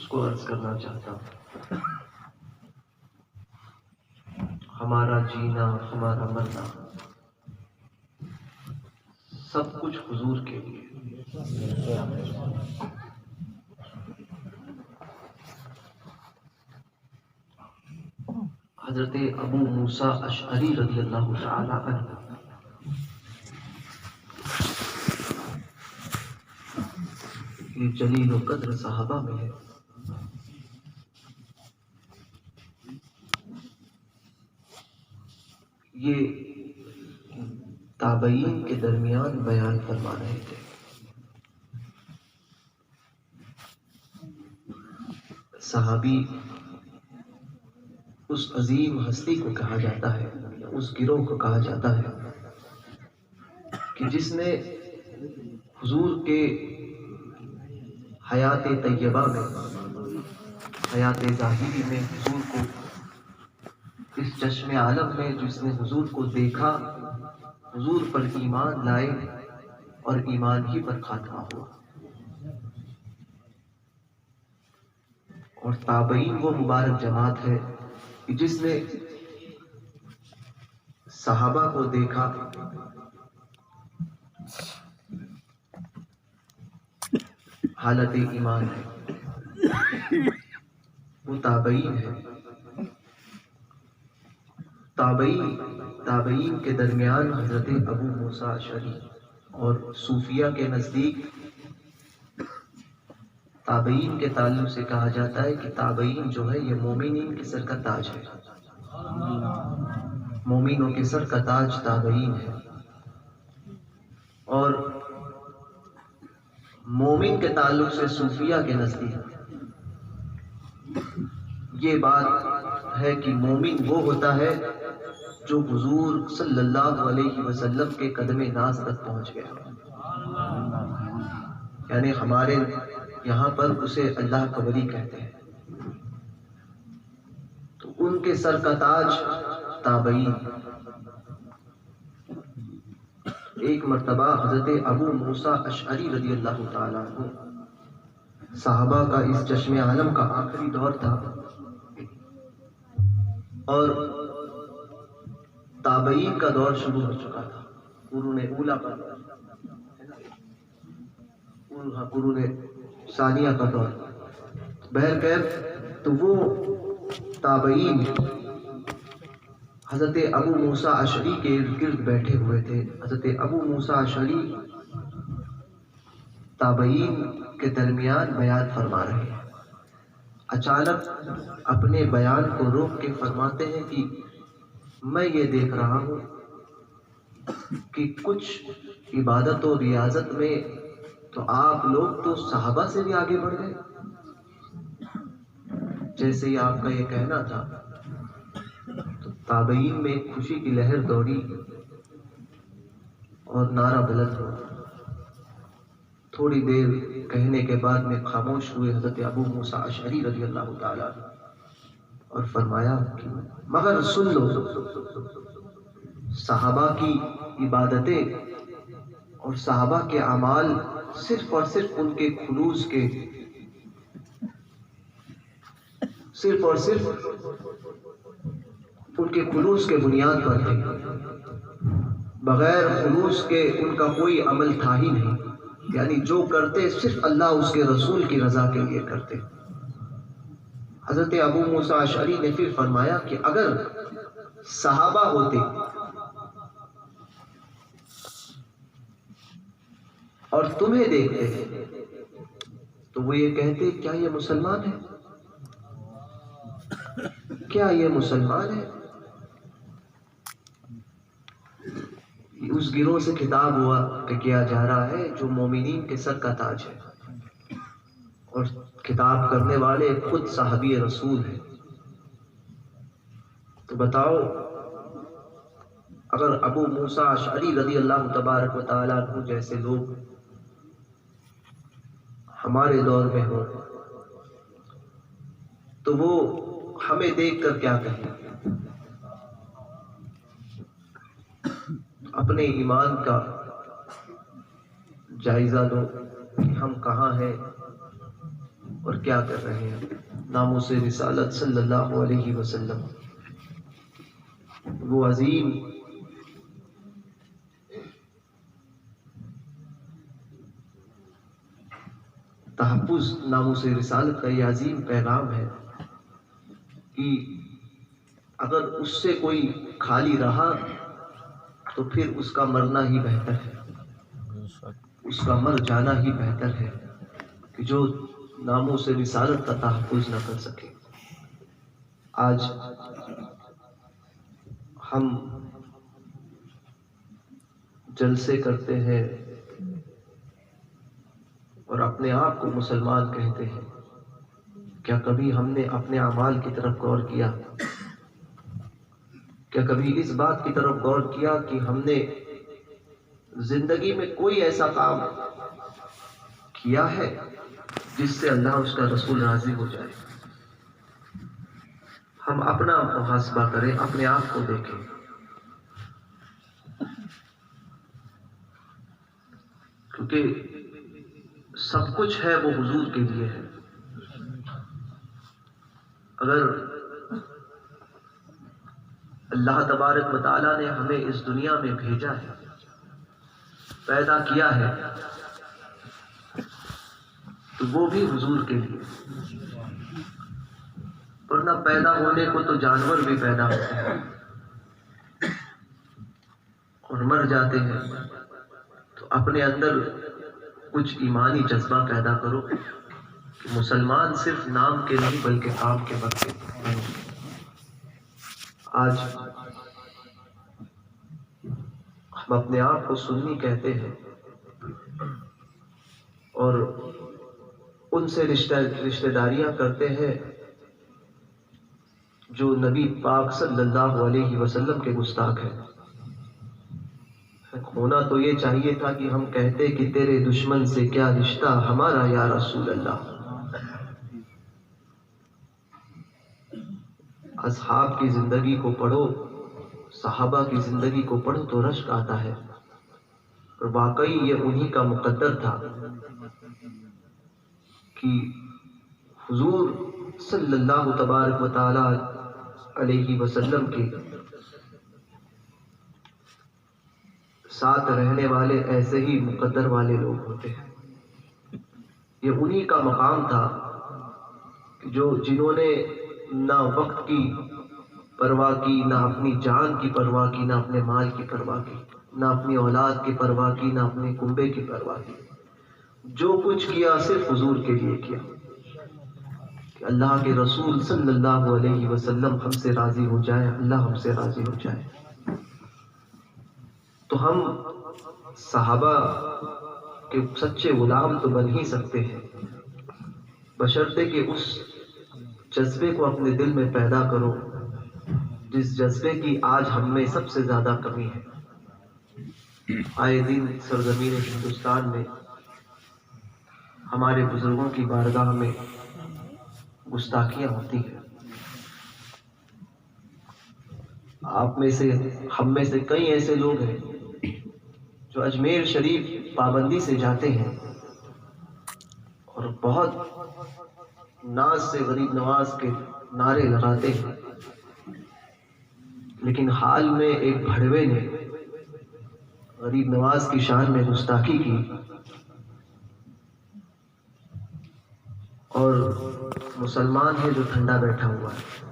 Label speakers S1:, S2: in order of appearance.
S1: کو عرض کرنا چاہتا ہوں، ہمارا جینا، ہمارا مرنا، سب کچھ حضور کے لیے۔ حضرت ابو موسیٰ اشعری رضی اللہ تعالی عنہ یہ جلیل و قدر صحابہ میں ہے۔ یہ تابعین کے درمیان بیان فرما رہے تھے۔ صحابی اس عظیم ہستی کو کہا جاتا ہے، اس گروہ کو کہا جاتا ہے کہ جس نے حضور کے حیات طیبہ میں، حیات ظاہری میں حضور کو، اس چشم عالم میں جس نے حضور کو دیکھا، حضور پر ایمان لائے اور ایمان ہی پر خاتمہ ہوا۔ اور تابعین وہ مبارک جماعت ہے کہ جس نے صحابہ کو دیکھا، حالت ایمان ہے، وہ تابعین ہے۔ تابعین کے درمیان حضرت ابو موسیٰ اشعری اور صوفیہ کے نزدیک تابعین کے تعلق سے کہا جاتا ہے کہ تابعین جو ہے یہ مومنین کے سر کا تاج ہے، مومنوں کے سر کا تاج تابعین ہے۔ اور مومن کے تعلق سے صوفیہ کے نزدیک یہ بات ہے کہ مومن وہ ہوتا ہے جو حضور صلی اللہ علیہ وسلم کے قدم ناز تک پہنچ گیا، یعنی ہمارے یہاں پر اسے اللہ کا ولی کہتے ہیں۔ تو ان کے سر کا تاج تابعین۔ ایک مرتبہ حضرت ابو موسیٰ اشعری رضی اللہ تعالیٰ عنہ، صحابہ کا اس چشم عالم کا آخری دور تھا اور تابعین کا دور شروع ہو چکا تھا، قرون اولیٰ کا قرون ثانیہ کا دور۔ بہرکیف تو وہ تابعین حضرت ابو موسیٰ اشعری کے ارد گرد بیٹھے ہوئے تھے۔ حضرت ابو موسیٰ اشعری تابعین کے درمیان بیان فرما رہے ہیں۔ اچانک اپنے بیان کو روک کے فرماتے ہیں کہ میں یہ دیکھ رہا ہوں کہ کچھ عبادت و ریاضت میں تو آپ لوگ تو صحابہ سے بھی آگے بڑھ گئے، جیسے ہی آپ کا یہ کہنا تھا تو تابعین میں ایک خوشی کی لہر دوڑی اور نعرہ بلند ہوا۔ تھوڑی دیر کہنے کے بعد میں خاموش ہوئے حضرت ابو موسیٰ اشعری رضی اللہ تعالیٰ اور فرمایا کہ مگر سن لو، صحابہ کی عبادتیں اور صحابہ کے اعمال صرف اور صرف ان کے خلوص کے، صرف اور صرف ان کے خلوص کے بنیاد پر تھے، بغیر خلوص کے ان کا کوئی عمل تھا ہی نہیں، یعنی جو کرتے صرف اللہ اس کے رسول کی رضا کے لیے کرتے۔ حضرت ابو موسیٰ اشعری نے پھر فرمایا کہ اگر صحابہ ہوتے اور تمہیں دیکھتے تو وہ یہ کہتے کیا یہ مسلمان ہے؟ کیا یہ مسلمان ہے؟ اس گروہ سے خطاب ہوا کہ کیا جا رہا ہے جو مومنین کے سر کا تاج ہے، اور خطاب کرنے والے خود صحابی رسول ہیں۔ تو بتاؤ اگر ابو موسیٰ اشعری رضی اللہ تبارک و تعالیٰ عنہ جیسے لوگ ہمارے دور میں ہوں تو وہ ہمیں دیکھ کر کیا کہیں؟ اپنے ایمان کا جائزہ لو کہ ہم کہاں ہیں اور کیا کر رہے ہیں؟ ناموس رسالت صلی اللہ علیہ وسلم، وہ عظیم تحفظ، ناموس رسالت کا یہ عظیم پیغام ہے کہ اگر اس سے کوئی خالی رہا تو پھر اس کا مرنا ہی بہتر ہے، اس کا مر جانا ہی بہتر ہے کہ جو ناموس رسالت کا تحفظ نہ کر سکے۔ آج ہم جلسے کرتے ہیں اور اپنے آپ کو مسلمان کہتے ہیں، کیا کبھی ہم نے اپنے اعمال کی طرف غور کیا؟ کیا کبھی اس بات کی طرف غور کیا کہ ہم نے زندگی میں کوئی ایسا کام کیا ہے جس سے اللہ اس کا رسول راضی ہو جائے؟ ہم اپنا محاسبہ کریں، اپنے آپ کو دیکھیں۔ کیونکہ سب کچھ ہے وہ حضور کے لیے ہے۔ اگر اللہ تبارک و تعالیٰ نے ہمیں اس دنیا میں بھیجا ہے، پیدا کیا ہے، تو وہ بھی حضور کے لیے، ورنہ پیدا ہونے کو تو جانور بھی پیدا ہوتے ہیں اور مر جاتے ہیں۔ تو اپنے اندر کچھ ایمانی جذبہ پیدا کرو کہ مسلمان صرف نام کے نہیں بلکہ کام کے بنتے ہیں۔ آج ہم اپنے آپ کو سنی کہتے ہیں اور ان سے رشتہ داریاں کرتے ہیں جو نبی پاک صلی اللہ علیہ وسلم کے گستاخ ہیں۔ ہونا تو یہ چاہیے تھا کہ ہم کہتے کہ تیرے دشمن سے کیا رشتہ ہمارا یا رسول اللہ۔ اصحاب کی زندگی کو پڑھو، صحابہ کی زندگی کو پڑھو تو رشک آتا ہے، اور واقعی یہ انہی کا مقدر تھا کہ حضور صلی اللہ تبارک و تعالی علیہ وسلم کے ساتھ رہنے والے ایسے ہی مقدر والے لوگ ہوتے ہیں۔ یہ انہی کا مقام تھا کہ جنہوں نے نہ وقت کی پرواہ کی، نہ اپنی جان کی پرواہ کی، نہ اپنے مال کی پرواہ کی، نہ اپنی اولاد کی پرواہ کی، نہ اپنے کنبے کی پرواہ کی۔ جو کچھ کیا صرف حضور کے لیے کیا کہ اللہ کے رسول صلی اللہ علیہ وسلم ہم سے راضی ہو جائے، اللہ ہم سے راضی ہو جائے۔ تو ہم صحابہ کے سچے غلام تو بن ہی سکتے ہیں، بشرطے کہ اس جذبے کو اپنے دل میں پیدا کرو جس جذبے کی آج ہم میں سب سے زیادہ کمی ہے۔ آئے دن سرزمین ہندوستان میں ہمارے بزرگوں کی بارگاہ میں گستاخیاں ہوتی ہیں۔ آپ میں سے، ہم میں سے کئی ایسے لوگ ہیں جو اجمیر شریف پابندی سے جاتے ہیں اور بہت ناز سے غریب نواز کے نعرے لگاتے ہیں، لیکن حال میں ایک بھڑوے نے غریب نواز کی شان میں گستاخی کی اور مسلمان ہے جو ٹھنڈا بیٹھا ہوا ہے۔